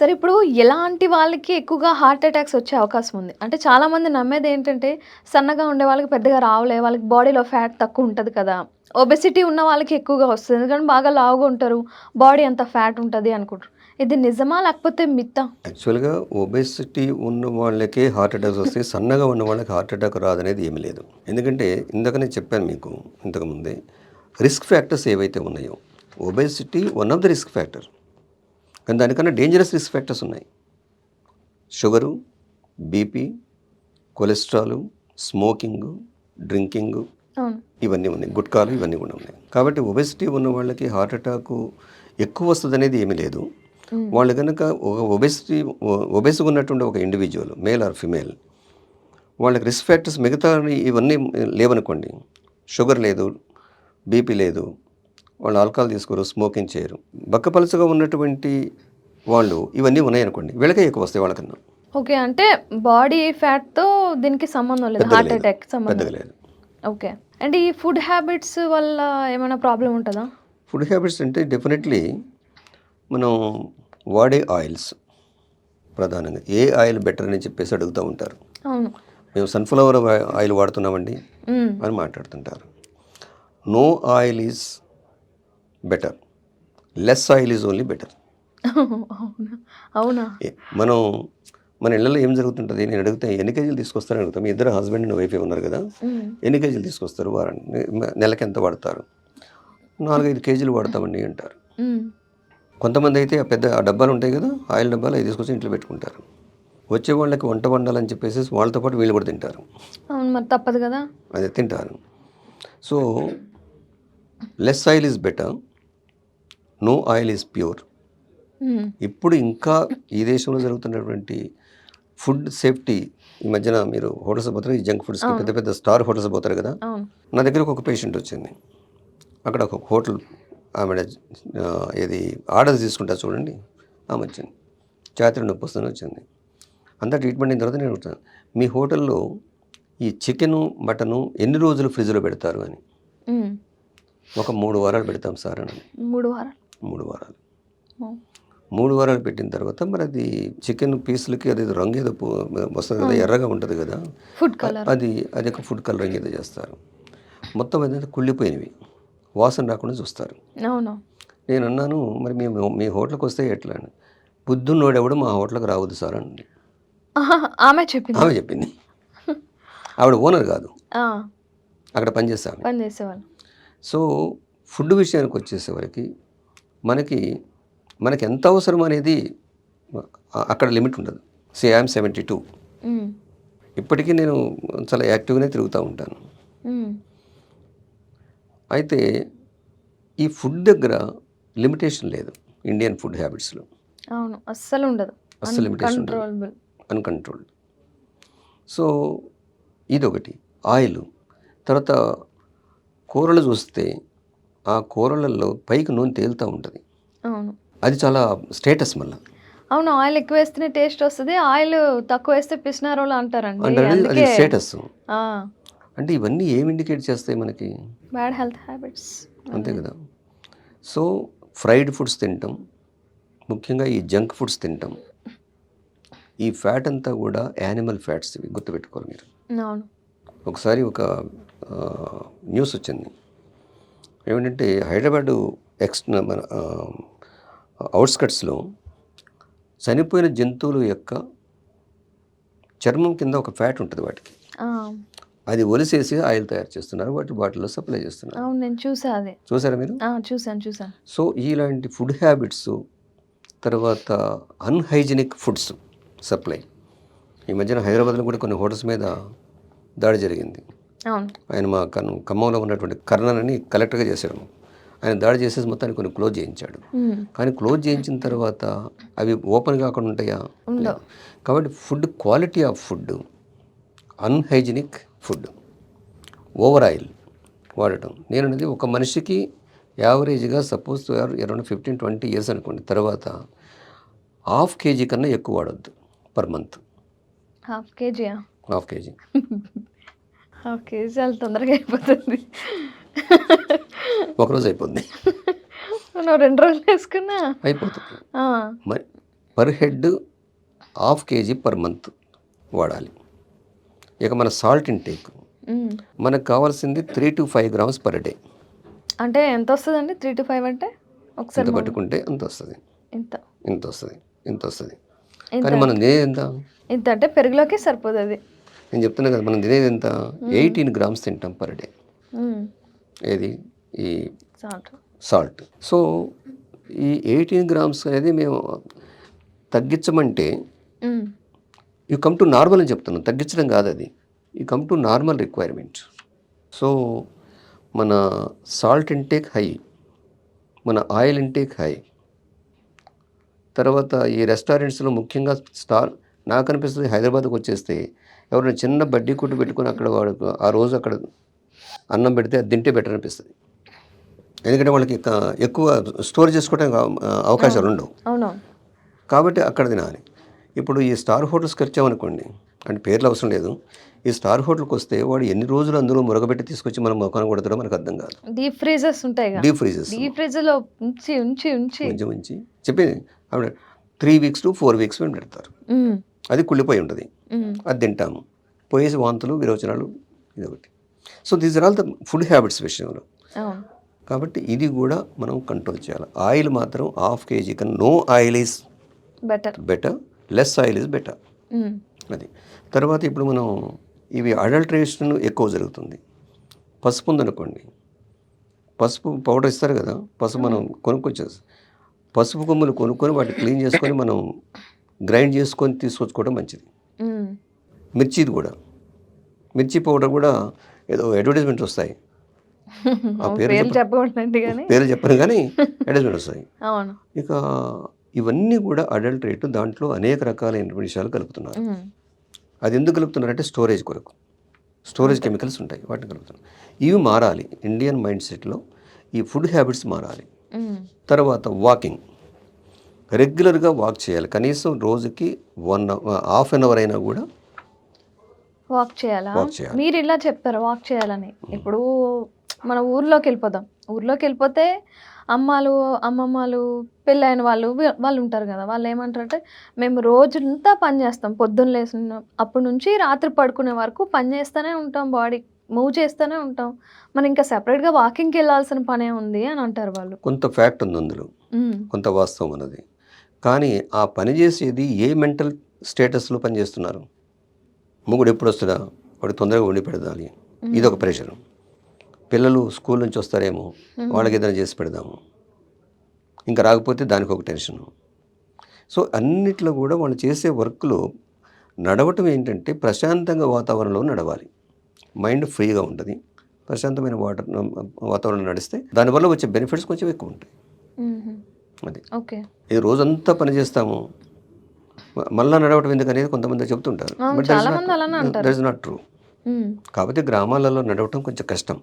సరే ఇప్పుడు ఎలాంటి వాళ్ళకి ఎక్కువగా హార్ట్ అటాక్స్ వచ్చే అవకాశం ఉంది? అంటే చాలామంది నమ్మేదేంటంటే, సన్నగా ఉండే వాళ్ళకి పెద్దగా రావులే, వాళ్ళకి బాడీలో ఫ్యాట్ తక్కువుంటది కదా! ఒబెసిటీ ఉన్న వాళ్ళకి ఎక్కువగా వస్తది. ఎందుకంటే బాగా లావుగా ఉంటారు. బాడీ అంతా ఫ్యాట్ ఉంటది అనుకుంటారు. ఇది నిజమా? లేకపోతే మిత్తా? యాక్చువల్‌గా ఒబెసిటీ ఉన్న వాళ్ళకే హార్ట్ అటాక్స్ వస్తాయి. సన్నగా ఉన్న వాళ్ళకి హార్ట్ అటాక్ రాదనేది ఏమీ లేదు. ఎందుకంటే ఇందాక నేను చెప్పాను మీకు ఇంతకుముందే. రిస్క్ ఫ్యాక్టర్స్ ఏవైతే ఉన్నాయో obesity one of the risk factor. కానీ దానికన్నా డేంజరస్ రిస్క్ ఫ్యాక్టర్స్ ఉన్నాయి. Sugar, BP, cholesterol, smoking, drinking అవును. ఇవన్నీ ఉన్నాయి. గుట్కాలు ఇవన్నీ కూడా ఉన్నాయి. కాబట్టి ఒబెసిటీ ఉన్న వాళ్ళకి హార్ట్ అటాకు ఎక్కువ వస్తదనేది ఏమీ లేదు. హ్మ్. వాళ్ళు గనుక ఒబెస్‌గా ఉన్నటువంటి ఒక ఇండివిడ్యువల్ మేల్ ఆర్ ఫిమేల్ వాళ్ళకి రిస్క్ ఫ్యాక్టర్స్ మిగతా ఇవన్నీ లేవనుకోండి. షుగర్ లేదు, బీపీ లేదు, వాళ్ళు ఆల్కహాల్ తీసుకోరు, స్మోకింగ్ చేయరు. బక్కపలచగా ఉన్నటువంటి వాళ్ళు ఇవన్నీ ఉన్నాయనుకోండి. వీళ్ళకే ఎక్కువ వస్తాయి వాళ్ళకన్నా. ఓకే. అంటే బాడీ ఫ్యాట్‌తో దీనికి సంబంధం లేదు. పెద్దగా హార్ట్ లేదు. అటాక్‌కి సంబంధం పెద్దగా లేదు. లేదు. ఓకే. అంటే ఈ ఫుడ్ హ్యాబిట్స్ వల్ల ఏమైనా ప్రాబ్లమ్ ఉంటదా? ఫుడ్ హ్యాబిట్స్ అంటే డెఫినెట్‌లీ మనం వాడే ఆయిల్స్ ప్రధానంగా. ఏ ఆయిల్ బెటర్ అని చెప్పేసి అడుగుతా ఉంటారు. అవును. మేము సన్‌ఫ్లవర్ ఆయిల్ వాడుతున్నామండి హ్మ్. అని మాట్లాడుతుంటారు. No oil is better. Less oil is only better. అవునా? అవునా? మనం మన ఇళ్ళలో ఏం జరుగుతుంటది? నేను అడిగితే ఎన్ని కేజీలు తీసుకొస్తారని అడుగుతాం. మీ ఇద్దరు హస్బెండ్ అండ్ వైఫే ఉన్నారు కదా! హ్మ్. ఎన్ని కేజీలు తీసుకొస్తారు వారానికి? నెలకి ఎంత వాడతారు? 4, 5 కేజీలు వాడతామండి అంటారు. హ్మ్. కొంతమందైతే ఆ డబ్బాలు ఉంటాయి కదా! ఆయిల్ డబ్బాలు అవి తీసుకొచ్చి ఇంట్లో పెట్టుకుంటారు. వచ్చే వాళ్ళకి వంట వండాలని చెప్పేసేసి వాళ్ళతో పాటు వీళ్ళు కూడా తింటారు. అవును. మరి తప్పదు గదా! అది తింటారు. So, less oil is better. No oil is pure. Hmm. ఇప్పుడు ఇంకా ఈ దేశంలో జరుగుతున్నటువంటి ఫుడ్ సేఫ్టీ ఈ మధ్యన మీరు హోటల్స్ పోతారు. ఈ జంక్ ఫుడ్స్‌కి అవును. పెద్ద పెద్ద స్టార్ హోటల్స్ పోతారు కదా! అవును. నా దగ్గరకు ఒక పేషెంట్ వచ్చింది. అక్కడ ఒక హోటల్ ఆవిడ ఏది ఆర్డర్స్ తీసుకుంటారు చూడండి. ఆమె వచ్చింది. ఛాతీ నొప్పి వస్తుందని వచ్చింది. అంతా ట్రీట్మెంట్ అయిన తర్వాత నేను అడుగుతాను. మీ హోటల్‌లో ఈ చికెను, మటను ఎన్ని రోజులు ఫ్రిడ్జ్‌లో పెడతారు అని. హ్మ్. ఒక 3 వారాలు పెడతాం సార్ అన్నది. 3 వారాలు. 3 వారాలు. ఓహ్! 3 వారాలు పెట్టిన తర్వాత మరి అది చికెన్ పీసులకి అదేదో రంగు ఏదో వస్తది కదా! అవును. ఎర్రగా ఉంటది కదా! Food colour. అది ఒక ఫుడ్ కలరింగ్ ఏదో చేస్తారు. మొత్తం అదంతా కుళ్ళిపోయినవి. వాసన రాకుండా చూస్తారు. అవును. నేనన్నాను మరి మేము మీ హోటల్‌కి వస్తే ఎట్లా అని. బుద్ధున్నోడెవడు మా హోటల్‌కి రావద్దు సార్ అంది. ఆమె చెప్పిందా? ఆమె చెప్పింది. ఆవిడ ఓనర్ కాదు. ఆ! అక్కడ పనిచేసే ఆమె. పని చేసేవాళ్ళు. సో, ఫుడ్ విషయానికి వచ్చేసేవరకి మనకి మనకెంత అవసరం అనేది అక్కడ లిమిట్ ఉండదు. Say I am 72. హ్మ్. ఇప్పటికీ నేను చాలా యాక్టివ్‌గానే తిరుగుతూ ఉంటాను. హ్మ్. అయితే ఈ ఫుడ్ దగ్గర లిమిటేషన్ లేదు. ఇండియన్ ఫుడ్ హ్యాబిట్స్‌లో. అవును. అస్సలుండదు. అస్సలు లిమిటేషన్ ఉండదు. అన్‌కంట్రోలబుల్. అన్‌కంట్రోల్డ్. సో, ఇదొకటి. ఆయిలు. తర్వాత కూరలు చూస్తే ఆ కూరలలో పైకి నూనె తేలుతా ఉంటది. అవును. అది చాలా స్టేటస్ మళ్ళా. అవును. ఆయిల్ ఎక్కువేస్తేనే టేస్ట్ వస్తది. ఆయిల్ తక్కువేస్తే పిసినారోళ్ళు అంటారండి. అంటారు అది అందుకే స్టేటస్. ఆ! అంటే ఇవన్నీ ఏమి ఇండికేట్ చేస్తాయి మనకి? బ్యాడ్ హెల్త్ హ్యాబిట్స్ అంతే అన్నీ. కదా! సో, ఫ్రైడ్ ఫుడ్స్ తింటాం. ముఖ్యంగా ఈ జంక్ ఫుడ్స్ తింటాం. ఈ ఫ్యాట్ అంతా కూడా యానిమల్ ఫ్యాట్స్ ఇవి గుర్తుపెట్టుకోవాలి మీరు. అవును. ఒకసారి ఒక న్యూస్ వచ్చింది. ఏమిటంటే హైదరాబాదు మన ఔట్‌స్కట్స్‌లో చనిపోయిన జంతువుల యొక్క చర్మం కింద ఒక ఫ్యాట్ ఉంటది వాటికి. ఆ! అది ఒలిసేసి ఆయిల్ తయారు చేస్తున్నారు. వాటి బాటిల్‌లో సప్లై చేస్తున్నారు. అవును. నేను చూసా అది. చూసారా మీరు? ఆ! చూసాను. చూసాను. సో, ఇలాంటి ఫుడ్ హ్యాబిట్స్ తర్వాత అన్‌హైజినిక్ ఫుడ్స్ సప్లై. ఈ మధ్యన హైదరాబాద్‌లో కూడా కొన్ని హోటల్స్ మీద దాడి జరిగింది. అవును. ఆయన మా ఖమ్మంలో ఉన్నటువంటి కర్ణన్ అని కలెక్టర్‌గా చేశాడు. ఆయన దాడి చేసేసి మొత్తాన్ని కొన్ని క్లోజ్ చేయించాడు. హ్మ్. కానీ క్లోజ్ చేయించిన తర్వాత అవి ఓపెన్ కాకుండా ఉంటాయా? ఉండవు. లేదు. కాబట్టి food quality of food, unhygienic food, over oil వాడటం. నేననేది ఒక మనిషికి యావరేజ్‌గా సపోజ్ అరౌండ్ 15, 20 ఇయర్స్ అనుకోండి. తర్వాత హాఫ్ కేజీ కన్నా ఎక్కువ వాడొద్దు పర్ మంత్. హాఫ్ కేజీయా? Half KG. హాఫ్ కేజీ చాలా తొందరగా అయిపోతుంది. ఒకరోజు అయిపోద్ది. నువ్వు 2 రోజులు ఏసుకున్నా అయిపోతుంది. ఆ! మరి per head 1/2 kg per month వాడాలి. ఇక మన సాల్ట్ ఇంటేక్ హ్మ్. మనకు కావాల్సింది 3 to 5 grams పర్ డే. అంటే ఎంతొస్తదండి 3-5 అంటే? ఒకసారి ఇంత మనం పట్టుకుంటే అంత వస్తుంది, ఇంత. ఇంత వస్తుంది, ఇంత వస్తుంది. ఇంత కానీ మనం తినేది ఎంత? ఇంత అంటే పెరుగులోకే సరిపోదది. నేను చెప్తున్నా కదా, మనం తినేది ఎంత? హ్మ్. 18 grams తింటాం పర్ డే. హ్మ్. ఏది? ఈ సాల్ట్. సాల్ట్. సో ఈ 18 grams అనేది మేము తగ్గించమంటే హ్మ్. యూ కమ్ టు నార్మల్ అని చెప్తున్నాం, తగ్గించడం కాదు అది. You come to normal requirement. So మన సాల్ట్ ఇంటేక్ హై, మన ఆయిల్ ఇంటేక్ హై. తర్వాత ఈ రెస్టారెంట్స్లో ముఖ్యంగా నాకు అనిపిస్తుంది హైదరాబాద్కి వచ్చేస్తే ఎవరైనా చిన్న బడ్డీ కొట్టు పెట్టుకొని అక్కడ వాడు ఆ రోజు అక్కడ అన్నం పెడితే అది తింటే బెటర్ అనిపిస్తుంది. ఎందుకంటే వాళ్ళకి ఎక్కువ స్టోర్ చేసుకోవడానికి అవకాశాలు ఉండవు. అవునవును. కాబట్టి అక్కడ తినాలి. ఇప్పుడు ఈ స్టార్ హోటల్స్కి వచ్చామనుకోండి, అంటే పేర్లు అవసరం లేదు. ఈ స్టార్ హోటల్కి వస్తే వాడు ఎన్ని రోజులు అందులో మురగబెట్టి తీసుకొచ్చి మన ముఖాన్ని కొడతాడో మనకు అర్థం కాదు. డీప్ ఫ్రీజర్స్ ఉంటాయిగా. డీప్ ఫ్రీజెస్ డీప్ ఫ్రీజర్‌లో ఉంచి, ఉంచి, ఉంచి. ఉంచి చెప్పింది ఆవిడ 3 weeks to 4 weeks పెడతారు. హ్మ్. అది కుళ్ళిపోయి ఉంటుంది. హ్మ్. అది తింటాము. పోయేసి వాంతులు విరోచనాలు ఇదొకటి. So these are all the food habits విషయంలో. అవును. కాబట్టి ఇది కూడా మనం కంట్రోల్ చేయాలి. ఆయిల్ మాత్రం 1/2 kg కన్నా no oil is better. Better, less oil is better. Hmm. అది. తర్వాత ఇప్పుడు మనం ఇవి అడల్ట్రేషన్ ఎక్కువ జరుగుతుంది. పసుపు ఉందనుకోండి, పసుపు పౌడర్ ఇస్తారు కదా, పసుపు మనం కొనుక్కొచ్చేసి పసుపు కొమ్ములు కొనుక్కొని వాటిని క్లీన్ చేసుకొని మనం గ్రైండ్ చేసుకొని తీసుకొచ్చుకోవడం మంచిది. హ్మ్. మిర్చిది కూడా, మిర్చి పౌడర్ కూడా ఏదో అడ్వర్టైజ్మెంట్స్ వస్తాయి. ఆ అవును. పేర్లు చెప్పకూడదండి గానీ. పేరు చెప్పను కానీ అడ్వర్టైజ్మెంట్ వస్తాయి. అవును. ఇక ఇవన్నీ కూడా అడల్ట్రేట్, దాంట్లో అనేక రకాలైన విషయాలు కలుపుతున్నారు. హ్మ్. అది ఎందుకు కలుపుతున్నారంటే స్టోరేజ్ కొరకు. స్టోరేజ్ కెమికల్స్ ఉంటాయి, వాటిని కలుపుతున్నారు. ఇవి మారాలి. ఇండియన్ మైండ్ సెట్లో ఈ ఫుడ్ హ్యాబిట్స్ మారాలి. హ్మ్. తర్వాత వాకింగ్, రెగ్యులర్గా వాక్ చేయాలి. కనీసం రోజుకి 1.5 hour అయినా కూడా వాక్ చేయాలా? వాక్ చేయాలి. మీరు ఇలా చెప్పారు వాక్ చేయాలని. ఇప్పుడు మన ఊర్లోకెళ్ళిపోదాం. ఊర్లోకెళ్ళిపోతే అమ్మాలు, అమ్మమ్మలు, పెళ్ళైన వాళ్ళు వాళ్ళు ఉంటారు కదా! వాళ్ళేమంటారంటే, మేము రోజంతా పని చేస్తాం. పొద్దున్న లేసిన అప్పటి నుంచి రాత్రి పడుకునే వరకు పని చేస్తూనే ఉంటాం. బాడీ మూవ్ చేస్తూనే ఉంటాం. మనం ఇంకా సెపరేట్‌గా వాకింగ్‌కెళ్ళాల్సిన పనే ఉంది అని అంటారు వాళ్ళు. కొంత ఫ్యాక్ట్ ఉంది అందులో, హ్మ్. కొంత వాస్తవం ఉన్నది. కానీ ఆ పని చేసేది ఏ మెంటల్ స్టేటస్లో పనిచేస్తున్నారు? మొగుడు ఎప్పుడు వస్తాడా, వాడు తొందరగా వండి పెడదాలి, ఇదొక ప్రెషర్. పిల్లలు స్కూల్ నుంచి వస్తారేమో, వాళ్ళకి ఏదైనా చేసి పెడదాము, ఇంకా రాకపోతే దానికి ఒక టెన్షను. సో అన్నిట్లో కూడా వాళ్ళు చేసే వర్క్లో నడవటం ఏంటంటే ప్రశాంతంగా వాతావరణంలో నడవాలి. మైండ్ ఫ్రీగా ఉంటుంది. ప్రశాంతమైన వాతావరణంలో నడిస్తే దానివల్ల వచ్చే బెనిఫిట్స్ కొంచెం ఎక్కువ ఉంటాయి. హుహు. అది. ఓకే. ఇది రోజంతా పని చేస్తాము, మళ్ళా నడవటం ఎందుకు అనేది కొంతమంది చెప్తుంటారు. అవును. బట్ చాలా మంది అలానే అంటారు. That is not true. హ్మ్. కాకపోతే గ్రామాలలో నడవటం కొంచెం కష్టం.